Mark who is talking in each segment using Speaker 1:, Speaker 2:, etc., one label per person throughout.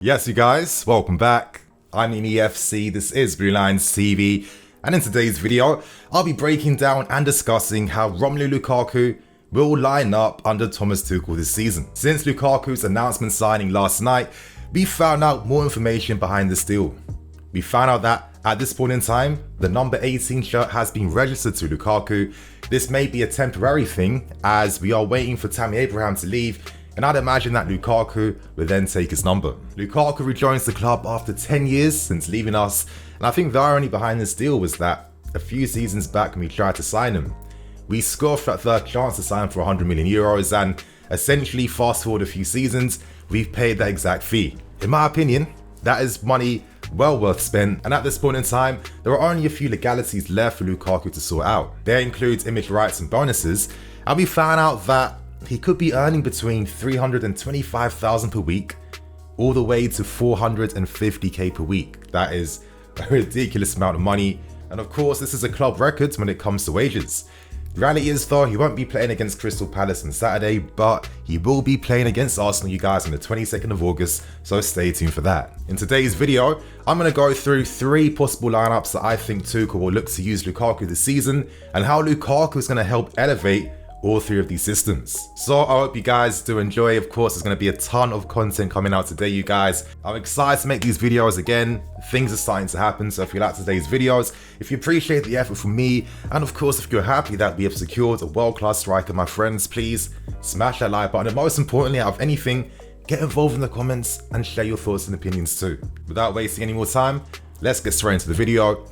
Speaker 1: Yes, you guys, welcome back. I'm in EFC, this is Blue Lions TV, and in today's video, I'll be breaking down and discussing how Romelu Lukaku will line up under Thomas Tuchel this season. Since Lukaku's announcement signing last night, we found out more information behind this deal. We found out that at this point in time, the number 18 shirt has been registered to Lukaku. This may be a temporary thing as we are waiting for Tammy Abraham to leave, and I'd imagine that Lukaku will then take his number. Lukaku rejoins the club after 10 years since leaving us, and I think the irony behind this deal was that a few seasons back when we tried to sign him, we scoffed at the chance to sign for 100 million euros, and essentially fast forward a few seasons, we've paid that exact fee. In my opinion, that is money well worth spent, and at this point in time, there are only a few legalities left for Lukaku to sort out. They include image rights and bonuses, and we found out that he could be earning between 325,000 per week all the way to 450k per week. That is a ridiculous amount of money, and of course this is a club record when it comes to wages. The reality is though, he won't be playing against Crystal Palace on Saturday, but he will be playing against Arsenal, you guys, on the 22nd of August, so stay tuned for that. In today's video, I'm going to go through 3 possible lineups that I think Tuchel will look to use Lukaku this season, and how Lukaku is going to help elevate all 3 of these systems. So I hope you guys do enjoy. Of course, there's going to be a ton of content coming out today, you guys. I'm excited to make these videos again. Things are starting to happen, so if you like today's videos, if you appreciate the effort from me, and of course if you're happy that we have secured a world-class striker, my friends, please smash that like button, and most importantly, out of anything, get involved in the comments and share your thoughts and opinions too. Without wasting any more time, let's get straight into the video.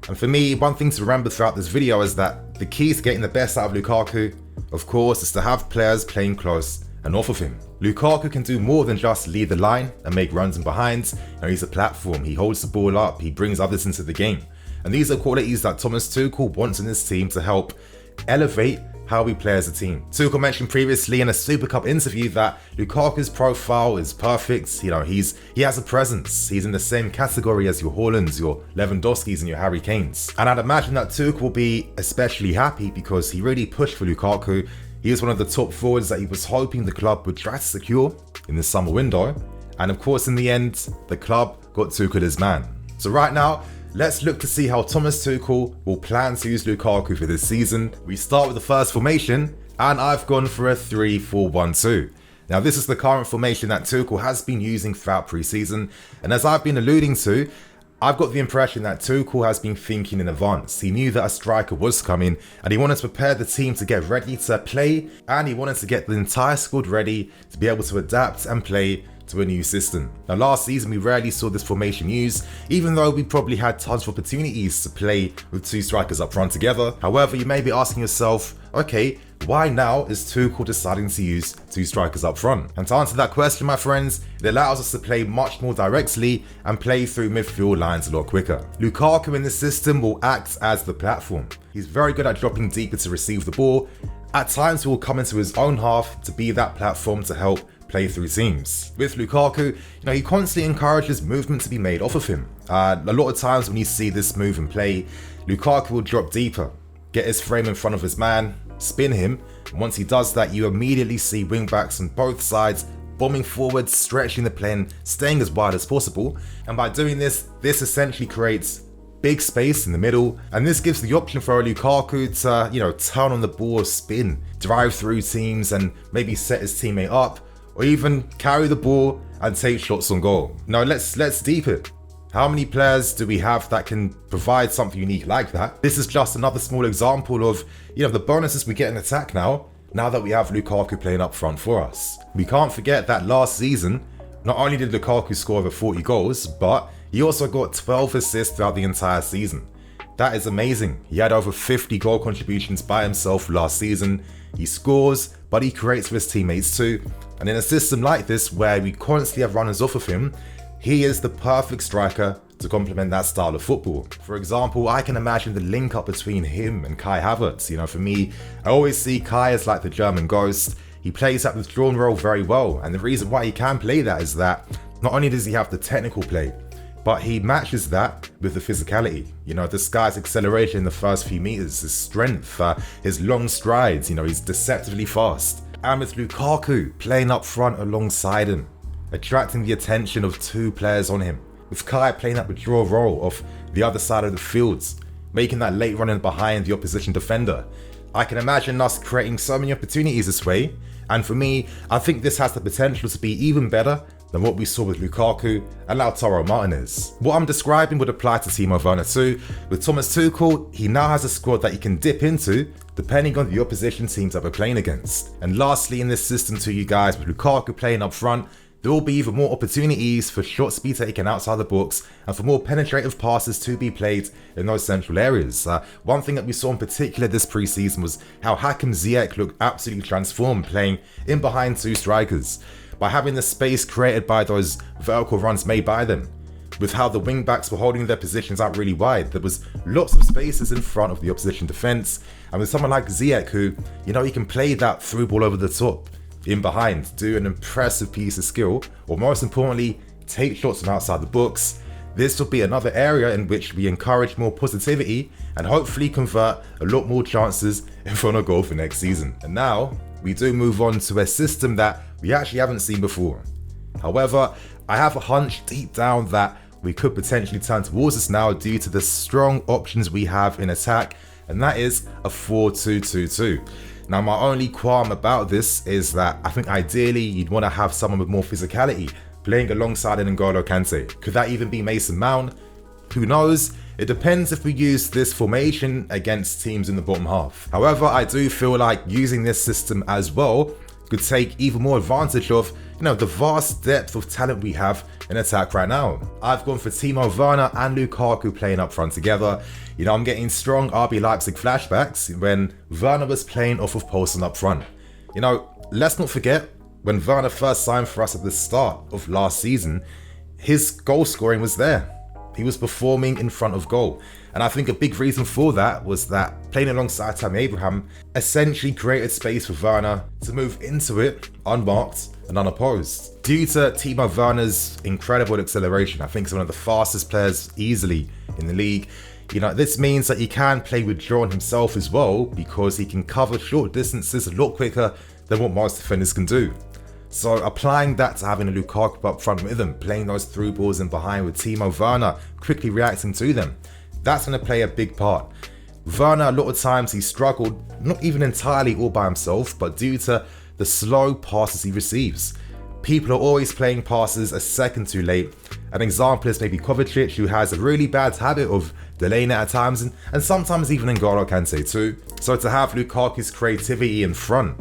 Speaker 1: And for me, one thing to remember throughout this video is that the key to getting the best out of Lukaku, of course, is to have players playing close and off of him. Lukaku can do more than just lead the line and make runs and behinds. He's a platform, he holds the ball up, he brings others into the game. And these are qualities that Thomas Tuchel wants in his team to help elevate how we play as a team. Tuchel mentioned previously in a Super Cup interview that Lukaku's profile is perfect. He has a presence. He's in the same category as your Haalands, your Lewandowskis, and your Harry Kanes. And I'd imagine that Tuchel will be especially happy because he really pushed for Lukaku. He was one of the top forwards that he was hoping the club would try to secure in the summer window. And of course, in the end, the club got Tuchel his man. So right now, let's look to see how Thomas Tuchel will plan to use Lukaku for this season. We start with the first formation, and I've gone for a 3-4-1-2. Now this is the current formation that Tuchel has been using throughout pre-season, and as I've been alluding to, I've got the impression that Tuchel has been thinking in advance. He knew that a striker was coming, and he wanted to prepare the team to get ready to play, and he wanted to get the entire squad ready to be able to adapt and play to a new system. Now last season we rarely saw this formation used, even though we probably had tons of opportunities to play with 2 strikers up front together. However, you may be asking yourself, okay, why now is Tuchel deciding to use 2 strikers up front? And to answer that question, my friends, it allows us to play much more directly and play through midfield lines a lot quicker. Lukaku in this system will act as the platform. He's very good at dropping deeper to receive the ball. At times he will come into his own half to be that platform to help play through teams. With Lukaku, he constantly encourages movement to be made off of him. A lot of times when you see this move in play, Lukaku will drop deeper, get his frame in front of his man, spin him, and once he does that, you immediately see wing-backs on both sides bombing forward, stretching the play, and staying as wide as possible. And by doing this essentially creates big space in the middle, and this gives the option for a Lukaku to, turn on the ball, spin, drive through teams, and maybe set his teammate up, or even carry the ball and take shots on goal. Now let's deep it. How many players do we have that can provide something unique like that? This is just another small example of the bonuses we get in attack now that we have Lukaku playing up front for us. We can't forget that last season, not only did Lukaku score over 40 goals, but he also got 12 assists throughout the entire season. That is amazing. He had over 50 goal contributions by himself last season. He scores, but he creates for his teammates too. And in a system like this, where we constantly have runners off of him, he is the perfect striker to complement that style of football. For example, I can imagine the link up between him and Kai Havertz. For me, I always see Kai as like the German ghost. He plays that withdrawn role very well, and the reason why he can play that is that not only does he have the technical play, but he matches that with the physicality. This guy's acceleration in the first few meters, his strength, his long strides, he's deceptively fast. And with Lukaku playing up front alongside him, attracting the attention of two players on him, with Kai playing that withdraw role of the other side of the field, making that late run in behind the opposition defender. I can imagine us creating so many opportunities this way, and for me, I think this has the potential to be even better than what we saw with Lukaku and Lautaro Martinez. What I'm describing would apply to Timo Werner too. With Thomas Tuchel, he now has a squad that he can dip into depending on the opposition teams that we're playing against. And lastly, in this system too, you guys, with Lukaku playing up front, there will be even more opportunities for shots to be taken outside the box and for more penetrative passes to be played in those central areas. One thing that we saw in particular this preseason was how Hakim Ziyech looked absolutely transformed playing in behind two strikers, by having the space created by those vertical runs made by them. With how the wing backs were holding their positions out really wide, there was lots of spaces in front of the opposition defence, and with someone like Ziyech who, he can play that through ball over the top, in behind, do an impressive piece of skill, or most importantly, take shots from outside the box. This will be another area in which we encourage more positivity and hopefully convert a lot more chances in front of goal for next season. And now, we do move on to a system that we actually haven't seen before. However, I have a hunch deep down that we could potentially turn towards this now due to the strong options we have in attack, and that is a 4-2-2-2. Now, my only qualm about this is that I think ideally you'd want to have someone with more physicality playing alongside an N'Golo Kante. Could that even be Mason Mount? Who knows? It depends if we use this formation against teams in the bottom half. However, I do feel like using this system as well could take even more advantage of, the vast depth of talent we have in attack right now. I've gone for Timo Werner and Lukaku playing up front together. I'm getting strong RB Leipzig flashbacks when Werner was playing off of Poulsen up front. Let's not forget, when Werner first signed for us at the start of last season, his goal scoring was there. He was performing in front of goal. And I think a big reason for that was that playing alongside Tammy Abraham essentially created space for Werner to move into it unmarked and unopposed. Due to Timo Werner's incredible acceleration, I think he's one of the fastest players easily in the league. This means that he can play withdrawn himself as well because he can cover short distances a lot quicker than what most defenders can do. So applying that to having a Lukaku up front with him, playing those through balls in behind with Timo Werner quickly reacting to them, that's going to play a big part. Werner, a lot of times he struggled, not even entirely all by himself, but due to the slow passes he receives. People are always playing passes a second too late. An example is maybe Kovacic, who has a really bad habit of delaying it at times, and sometimes even N'Golo Kante too. So to have Lukaku's creativity in front,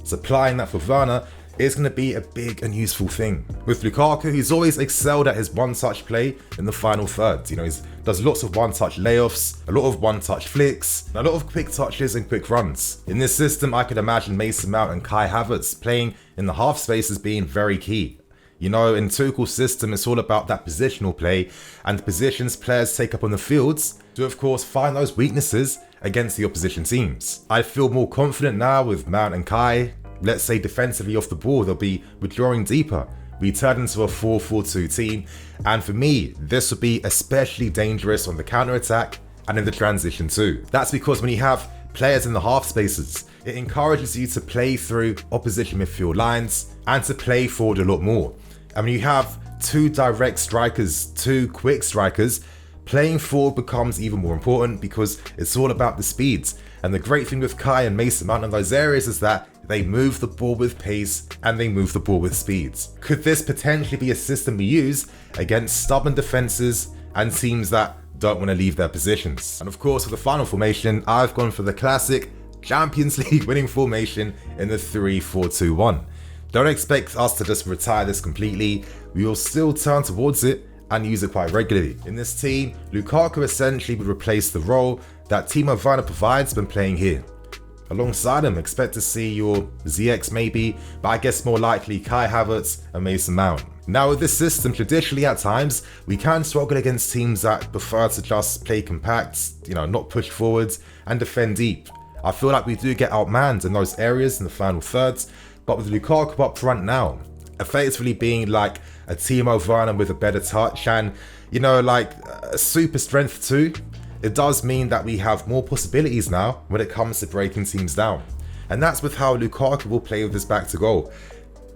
Speaker 1: supplying that for Werner, is going to be a big and useful thing. With Lukaku, he's always excelled at his one-touch play in the final third. He does lots of one-touch layoffs, a lot of one-touch flicks, and a lot of quick touches and quick runs. In this system, I could imagine Mason Mount and Kai Havertz playing in the half space as being very key. In Tuchel's system, it's all about that positional play and the positions players take up on the fields to, of course, find those weaknesses against the opposition teams. I feel more confident now with Mount and Kai. Let's say defensively off the ball, they'll be withdrawing deeper. We turn into a 4-4-2 team, and for me, this would be especially dangerous on the counter-attack and in the transition too. That's because when you have players in the half spaces, it encourages you to play through opposition midfield lines and to play forward a lot more. And when you have two direct strikers, two quick strikers, playing forward becomes even more important because it's all about the speeds. And the great thing with Kai and Mason Mount in those areas is that they move the ball with pace and they move the ball with speeds. Could this potentially be a system we use against stubborn defenses and teams that don't want to leave their positions? And of course, for the final formation, I've gone for the classic Champions League winning formation in the 3-4-2-1. Don't expect us to just retire this completely. We will still turn towards it and use it quite regularly. In this team, Lukaku essentially would replace the role that Timo Werner provides when playing here. Alongside him, expect to see your Ziyech maybe, but I guess more likely Kai Havertz and Mason Mount. Now with this system, traditionally at times, we can struggle against teams that prefer to just play compact, not push forwards and defend deep. I feel like we do get outmanned in those areas in the final thirds, but with Lukaku up front now, effectively being like a Timo Werner with a better touch and, like a super strength too, it does mean that we have more possibilities now when it comes to breaking teams down. And that's with how Lukaku will play with his back to goal.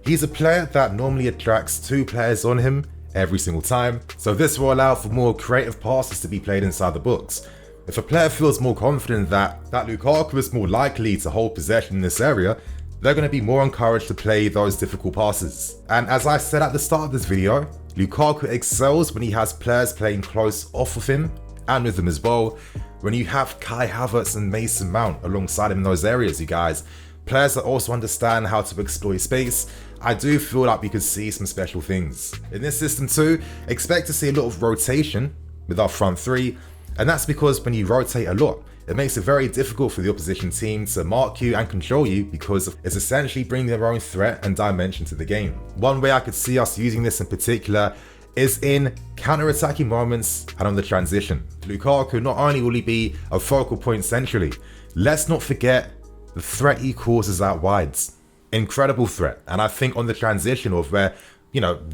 Speaker 1: He's a player that normally attracts 2 players on him every single time, so this will allow for more creative passes to be played inside the box. If a player feels more confident that Lukaku is more likely to hold possession in this area, they're going to be more encouraged to play those difficult passes. And as I said at the start of this video, Lukaku excels when he has players playing close off of him and with him as well. When you have Kai Havertz and Mason Mount alongside him in those areas, you guys, players that also understand how to exploit space, I do feel like we could see some special things. In this system too, expect to see a lot of rotation with our front 3, and that's because when you rotate a lot, it makes it very difficult for the opposition team to mark you and control you because it's essentially bringing their own threat and dimension to the game. One way I could see us using this in particular is in counter-attacking moments and on the transition. Lukaku, not only will he be a focal point centrally, let's not forget the threat he causes out wides. Incredible threat. And I think on the transition of where,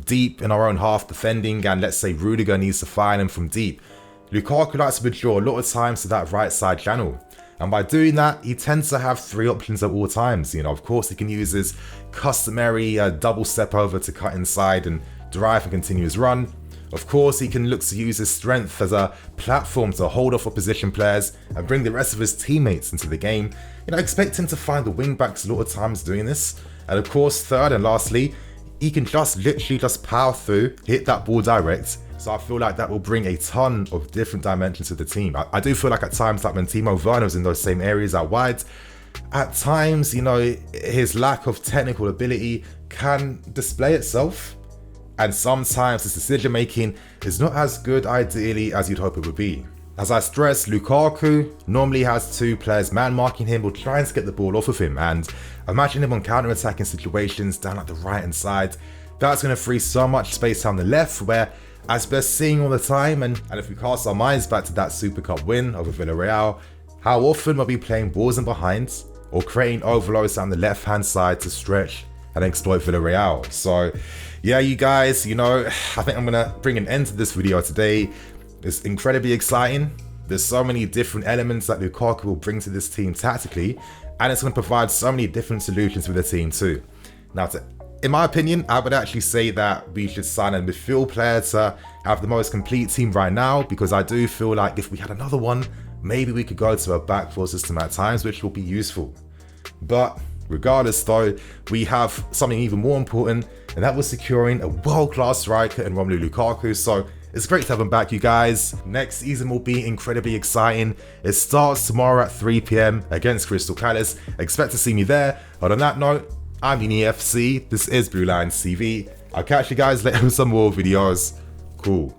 Speaker 1: deep in our own half defending and let's say Rudiger needs to find him from deep, Lukaku likes to withdraw a lot of times to that right side channel. And by doing that, he tends to have 3 options at all times. Of course, he can use his customary double step over to cut inside and drive and continue his run. Of course, he can look to use his strength as a platform to hold off opposition players and bring the rest of his teammates into the game. Expect him to find the wing backs a lot of times doing this. And of course, third and lastly, he can literally power through, hit that ball direct. So I feel like that will bring a ton of different dimensions to the team. I do feel like at times, like when Timo Werner's in those same areas out wide, at times, his lack of technical ability can display itself. And sometimes his decision making is not as good ideally as you'd hope it would be. As I stress, Lukaku normally has 2 players man marking him or trying to get the ball off of him, and imagine him on counter-attacking situations down at the right hand side. That's going to free so much space down the left where, as we're seeing all the time, and if we cast our minds back to that Super Cup win over Villarreal, how often were we playing balls in behind or creating overloads down the left hand side to stretch and exploit Villarreal? So yeah, you guys, I think I'm gonna bring an end to this video today. It's incredibly exciting. There's so many different elements that Lukaku will bring to this team tactically, and it's gonna provide so many different solutions for the team too. Now, in my opinion, I would actually say that we should sign a midfield player to have the most complete team right now, because I do feel like if we had another one, maybe we could go to a back 4 system at times, which will be useful. But regardless though, we have something even more important, and that was securing a world-class striker in Romelu Lukaku. So it's great to have him back, you guys. Next season will be incredibly exciting. It starts tomorrow at 3 PM against Crystal Palace. Expect to see me there. But on that note, I'm EFC. This is Blue Lions TV. I'll catch you guys later with some more videos. Cool.